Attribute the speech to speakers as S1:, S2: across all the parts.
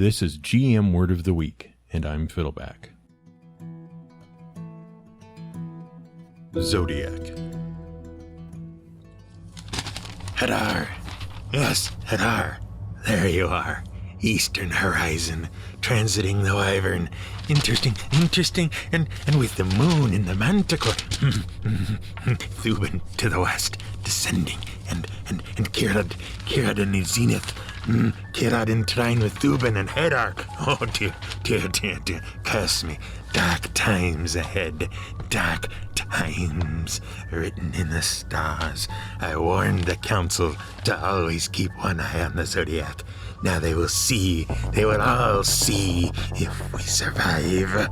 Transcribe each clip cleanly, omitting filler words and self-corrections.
S1: This is GM Word of the Week, and I'm Fiddleback. Zodiac.
S2: Hadar! Yes, Hadar! There you are. Eastern horizon, transiting the Wyvern. Interesting, and with the moon in the manticore. Thuban to the west, descending, and Kirad in the zenith. Kirad in trine with Thuban and Hadar. Oh, dear, curse me. Dark times ahead, dark times written in the stars. I warned the council to always keep one eye on the Zodiac. Now they will all see if we survive.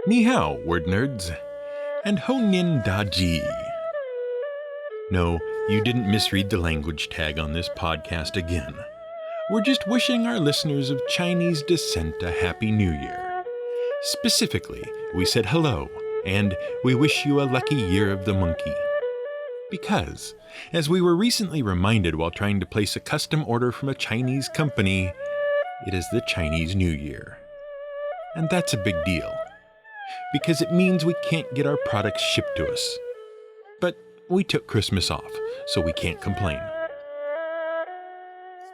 S1: Ni hao, word nerds, and ho nin da ji. No, you didn't misread the language tag on this podcast again. We're just wishing our listeners of Chinese descent a Happy New Year. Specifically, we said hello, and we wish you a lucky year of the monkey. Because, as we were recently reminded while trying to place a custom order from a Chinese company, it is the Chinese New Year. And that's a big deal, because it means we can't get our products shipped to us. But we took Christmas off, so we can't complain.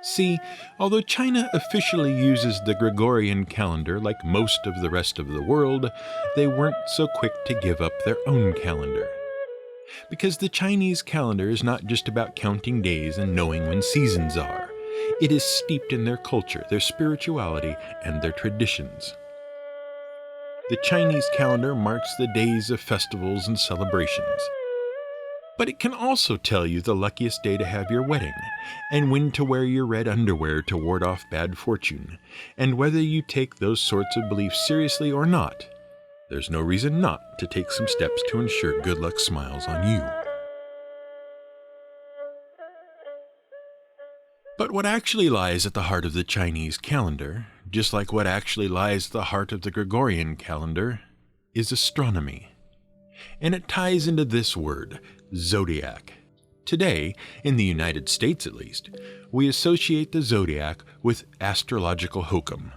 S1: See, although China officially uses the Gregorian calendar like most of the rest of the world, they weren't so quick to give up their own calendar. Because the Chinese calendar is not just about counting days and knowing when seasons are. It is steeped in their culture, their spirituality, and their traditions. The Chinese calendar marks the days of festivals and celebrations. But it can also tell you the luckiest day to have your wedding, and when to wear your red underwear to ward off bad fortune, and whether you take those sorts of beliefs seriously or not. There's no reason not to take some steps to ensure good luck smiles on you. But what actually lies at the heart of the Chinese calendar, just like what actually lies at the heart of the Gregorian calendar, is astronomy. And it ties into this word, zodiac. Today, in the United States at least, we associate the zodiac with astrological hokum.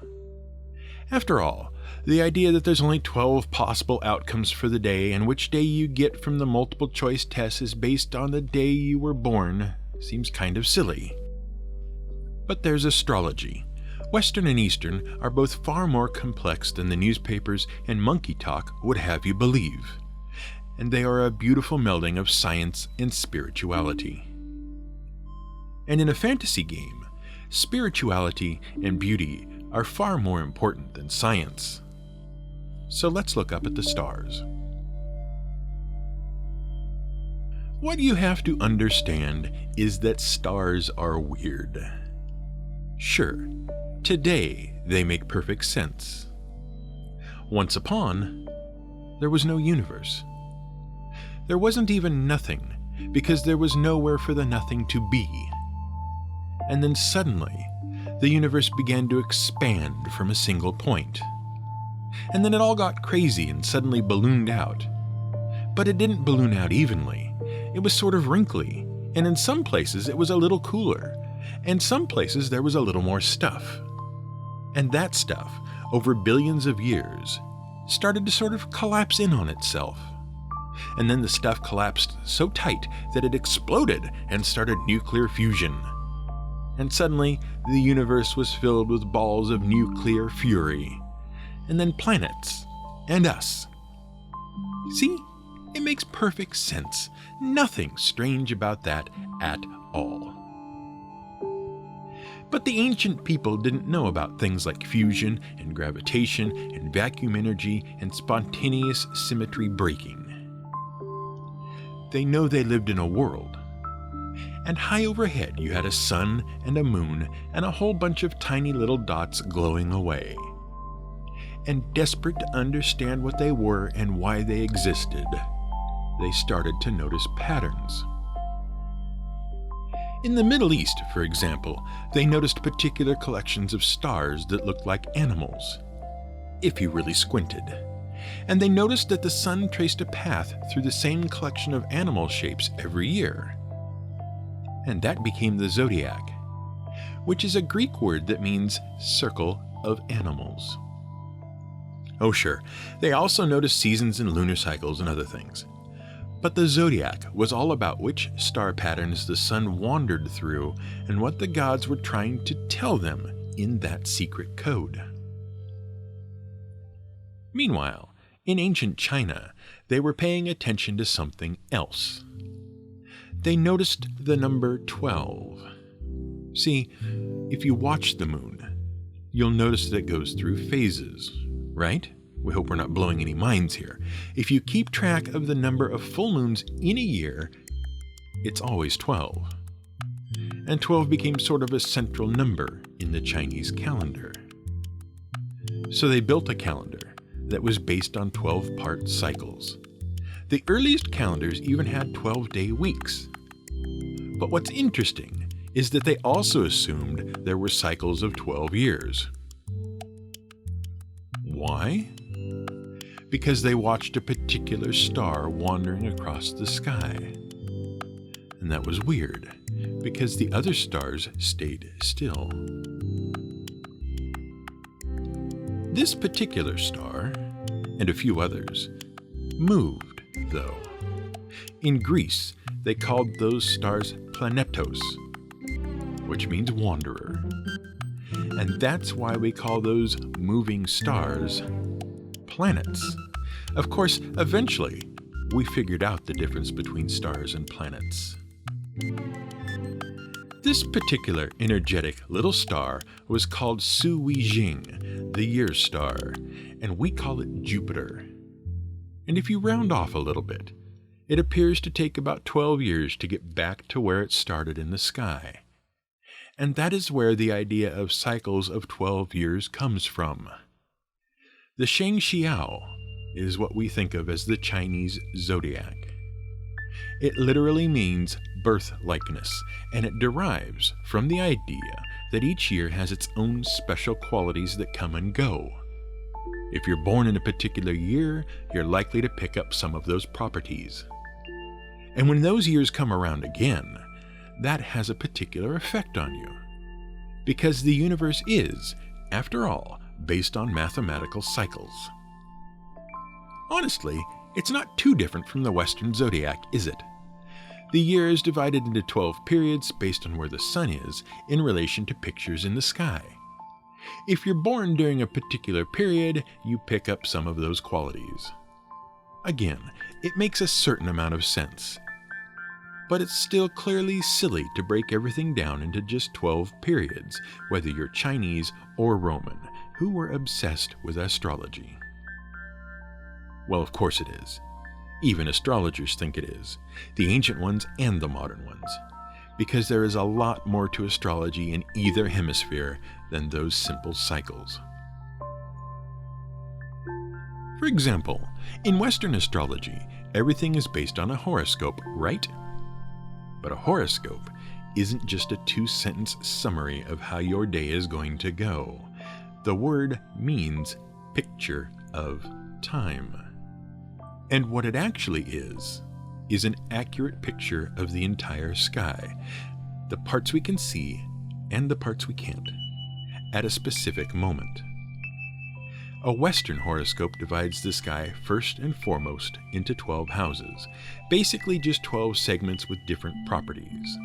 S1: After all, the idea that there's only 12 possible outcomes for the day and which day you get from the multiple choice test is based on the day you were born seems kind of silly. But there's astrology. Western and Eastern are both far more complex than the newspapers and monkey talk would have you believe. And they are a beautiful melding of science and spirituality. And in a fantasy game, spirituality and beauty are far more important than science. So let's look up at the stars. What you have to understand is that stars are weird. Sure, today they make perfect sense. Once upon, there was no universe. There wasn't even nothing, because there was nowhere for the nothing to be. And then suddenly, the universe began to expand from a single point. And then it all got crazy and suddenly ballooned out. But it didn't balloon out evenly. It was sort of wrinkly, and in some places it was a little cooler, and some places there was a little more stuff. And that stuff, over billions of years, started to sort of collapse in on itself. And then the stuff collapsed so tight that it exploded and started nuclear fusion. And suddenly, the universe was filled with balls of nuclear fury. And then planets. And us. See? It makes perfect sense. Nothing strange about that at all. But the ancient people didn't know about things like fusion and gravitation and vacuum energy and spontaneous symmetry breaking. They know they lived in a world. And high overhead you had a sun and a moon and a whole bunch of tiny little dots glowing away. And desperate to understand what they were and why they existed, they started to notice patterns. In the Middle East, for example, they noticed particular collections of stars that looked like animals, if you really squinted. And they noticed that the sun traced a path through the same collection of animal shapes every year. and that became the zodiac, which is a Greek word that means circle of animals. Oh sure, they also noticed seasons and lunar cycles and other things. But the zodiac was all about which star patterns the sun wandered through and what the gods were trying to tell them in that secret code. Meanwhile, in ancient China, they were paying attention to something else. They noticed the number 12. See, if you watch the moon, you'll notice that it goes through phases, right? We hope we're not blowing any minds here. If you keep track of the number of full moons in a year, it's always 12. And 12 became sort of a central number in the Chinese calendar. So they built a calendar that was based on 12-part cycles. The earliest calendars even had 12-day weeks. But what's interesting is that they also assumed there were cycles of 12 years. Why? Because they watched a particular star wandering across the sky. And that was weird, because the other stars stayed still. This particular star, and a few others, moved, though. In Greece, they called those stars planetos, which means wanderer. And that's why we call those moving stars planets. Of course, eventually, we figured out the difference between stars and planets. This particular energetic little star was called Su Weijing, the year star, and we call it Jupiter. And if you round off a little bit, it appears to take about 12 years to get back to where it started in the sky. And that is where the idea of cycles of 12 years comes from. The Sheng Xiao is what we think of as the Chinese Zodiac. It literally means birth likeness, and it derives from the idea that each year has its own special qualities that come and go. If you're born in a particular year, you're likely to pick up some of those properties. And when those years come around again, that has a particular effect on you. Because the universe is, after all, based on mathematical cycles. Honestly, it's not too different from the Western zodiac, is it? The year is divided into 12 periods based on where the sun is in relation to pictures in the sky. If you're born during a particular period, you pick up some of those qualities. Again, it makes a certain amount of sense. But it's still clearly silly to break everything down into just 12 periods, whether you're Chinese or Roman, who were obsessed with astrology. Well, of course it is. Even astrologers think it is, the ancient ones and the modern ones, because there is a lot more to astrology in either hemisphere than those simple cycles. For example, in Western astrology, everything is based on a horoscope, right? But a horoscope isn't just a 2-sentence summary of how your day is going to go. The word means picture of time. And what it actually is an accurate picture of the entire sky, the parts we can see and the parts we can't, at a specific moment. A Western horoscope divides the sky first and foremost into 12 houses, basically just 12 segments with different properties.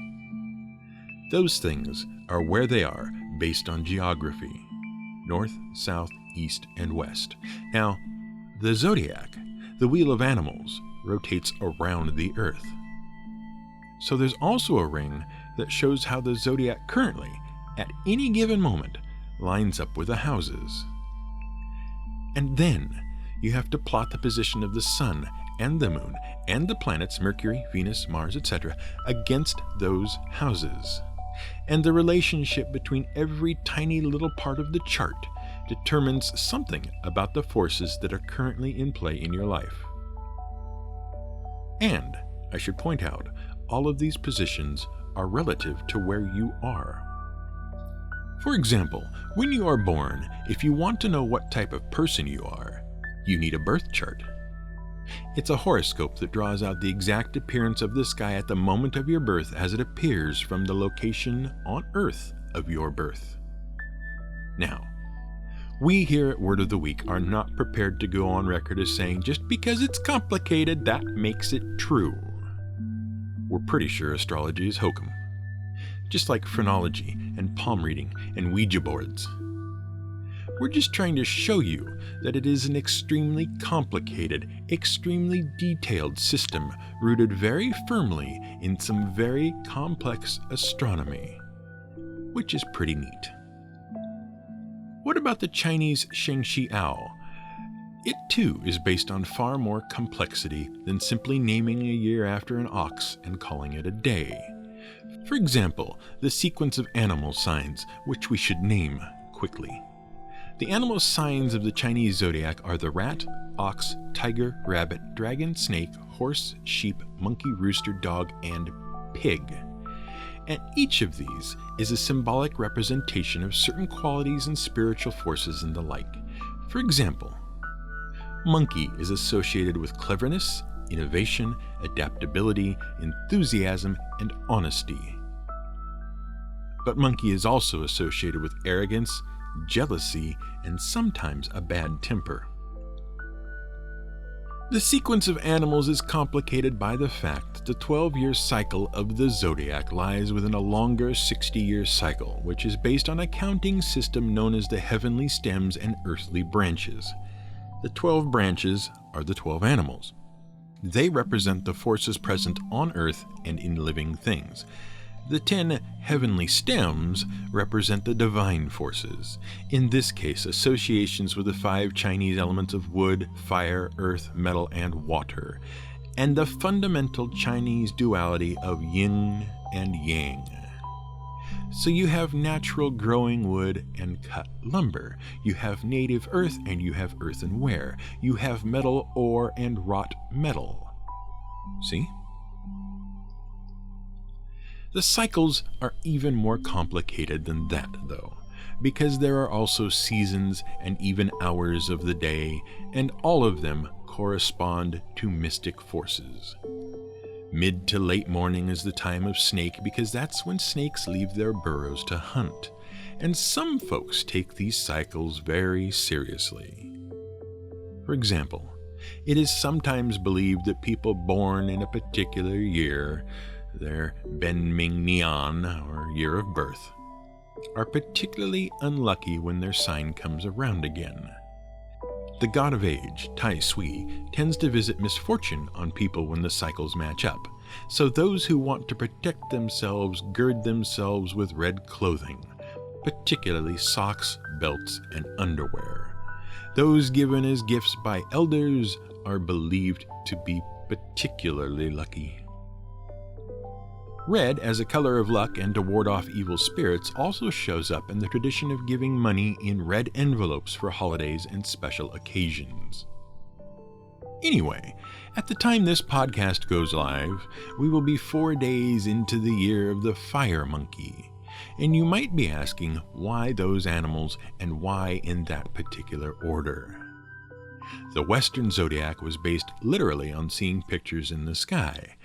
S1: Those things are where they are based on geography, north, south, east, and west. Now, the zodiac, the wheel of animals, rotates around the earth. So there's also a ring that shows how the zodiac currently, at any given moment, lines up with the houses. And then you have to plot the position of the sun and the moon and the planets Mercury, Venus, Mars, etc. against those houses. And the relationship between every tiny little part of the chart determines something about the forces that are currently in play in your life. And, I should point out, all of these positions are relative to where you are. For example, when you are born, if you want to know what type of person you are, you need a birth chart. It's a horoscope that draws out the exact appearance of the sky at the moment of your birth as it appears from the location on Earth of your birth. Now, we here at Word of the Week are not prepared to go on record as saying just because it's complicated, that makes it true. We're pretty sure astrology is hokum, just like phrenology and palm reading and Ouija boards. We're just trying to show you that it is an extremely complicated, extremely detailed system rooted very firmly in some very complex astronomy, which is pretty neat. What about the Chinese Shengxiao? It too is based on far more complexity than simply naming a year after an ox and calling it a day. For example, the sequence of animal signs, which we should name quickly. The animal signs of the Chinese Zodiac are the rat, ox, tiger, rabbit, dragon, snake, horse, sheep, monkey, rooster, dog, and pig. And each of these is a symbolic representation of certain qualities and spiritual forces and the like. For example, monkey is associated with cleverness, innovation, adaptability, enthusiasm, and honesty. But monkey is also associated with arrogance, jealousy, and sometimes a bad temper. The sequence of animals is complicated by the fact that the 12-year cycle of the zodiac lies within a longer 60-year cycle, which is based on a counting system known as the heavenly stems and earthly branches. The 12 branches are the 12 animals. They represent the forces present on earth and in living things. The 10 heavenly stems represent the divine forces, in this case associations with the 5 Chinese elements of wood, fire, earth, metal, and water, and the fundamental Chinese duality of yin and yang. So you have natural growing wood and cut lumber, you have native earth and you have earthenware, you have metal ore and wrought metal. See? The cycles are even more complicated than that, though, because there are also seasons and even hours of the day, and all of them correspond to mystic forces. Mid to late morning is the time of snake because that's when snakes leave their burrows to hunt, and some folks take these cycles very seriously. For example, it is sometimes believed that people born in a particular year, their Ben Ming Nian, or year of birth, are particularly unlucky when their sign comes around again. The god of age, Tai Sui, tends to visit misfortune on people when the cycles match up, so those who want to protect themselves gird themselves with red clothing, particularly socks, belts, and underwear. Those given as gifts by elders are believed to be particularly lucky. Red, as a color of luck and to ward off evil spirits, also shows up in the tradition of giving money in red envelopes for holidays and special occasions. Anyway, at the time this podcast goes live, we will be 4 days into the year of the fire monkey, and you might be asking why those animals and why in that particular order. The Western zodiac was based literally on seeing pictures in the sky.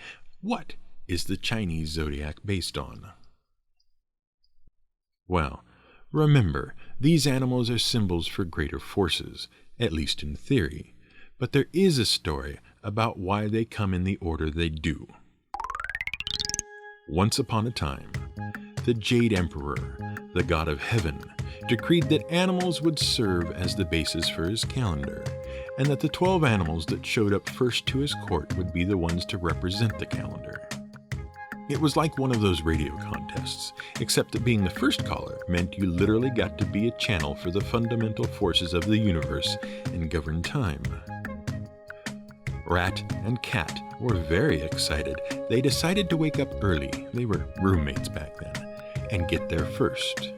S1: What is the Chinese zodiac based on? Well, remember, these animals are symbols for greater forces, at least in theory, but there is a story about why they come in the order they do. Once upon a time, the Jade Emperor, the god of heaven, decreed that animals would serve as the basis for his calendar, and that the 12 animals that showed up first to his court would be the ones to represent the calendar. It was like one of those radio contests, except that being the first caller meant you literally got to be a channel for the fundamental forces of the universe and govern time. Rat and Cat were very excited. They decided to wake up early, they were roommates back then, and get there first.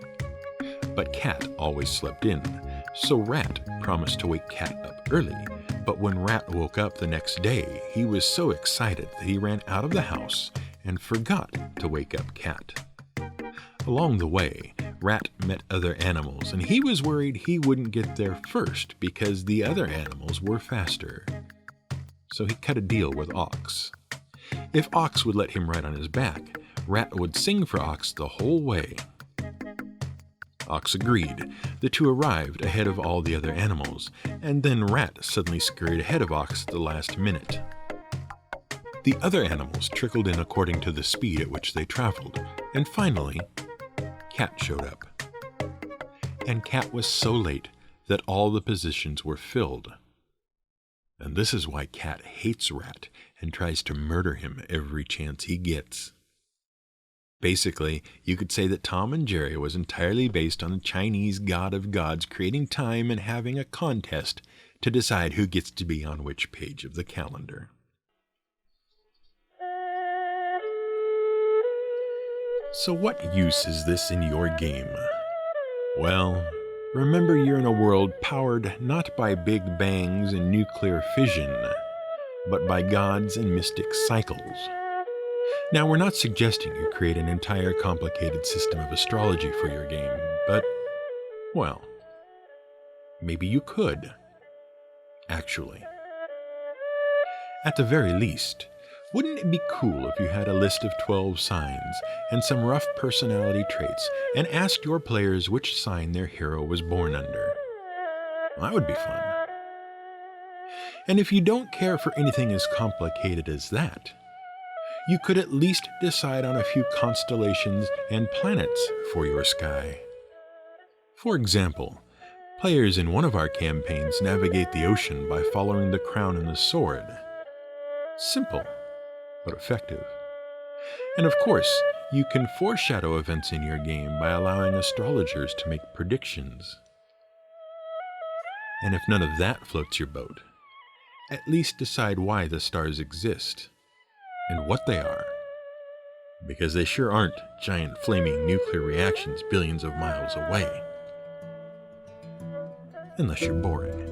S1: But Cat always slept in, so Rat promised to wake Cat up early. But when Rat woke up the next day, he was so excited that he ran out of the house and forgot to wake up Cat. Along the way, Rat met other animals, and he was worried he wouldn't get there first because the other animals were faster. so he cut a deal with Ox. If Ox would let him ride on his back, Rat would sing for Ox the whole way. Ox agreed. The two arrived ahead of all the other animals, and then Rat suddenly scurried ahead of Ox at the last minute. The other animals trickled in according to the speed at which they traveled, and finally, Cat showed up. And Cat was so late that all the positions were filled. And this is why Cat hates Rat and tries to murder him every chance he gets. Basically, you could say that Tom and Jerry was entirely based on the Chinese god of gods creating time and having a contest to decide who gets to be on which page of the calendar. So what use is this in your game? Well, remember you're in a world powered not by big bangs and nuclear fission, but by gods and mystic cycles. Now, we're not suggesting you create an entire complicated system of astrology for your game, but, well, maybe you could, actually. At the very least, wouldn't it be cool if you had a list of 12 signs and some rough personality traits and asked your players which sign their hero was born under? That would be fun. And if you don't care for anything as complicated as that, you could at least decide on a few constellations and planets for your sky. For example, players in one of our campaigns navigate the ocean by following the crown and the sword. Simple, but effective. And of course, you can foreshadow events in your game by allowing astrologers to make predictions. And if none of that floats your boat, at least decide why the stars exist and what they are, because they sure aren't giant flaming nuclear reactions billions of miles away. Unless you're boring.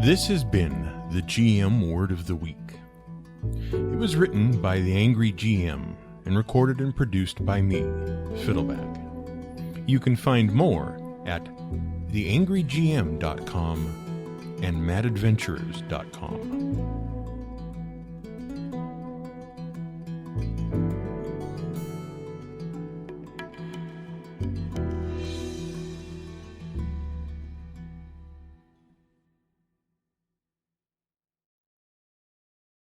S1: This has been the GM Word of the Week. It was written by the Angry GM and recorded and produced by me, Fiddleback. You can find more at theangrygm.com and madadventurers.com.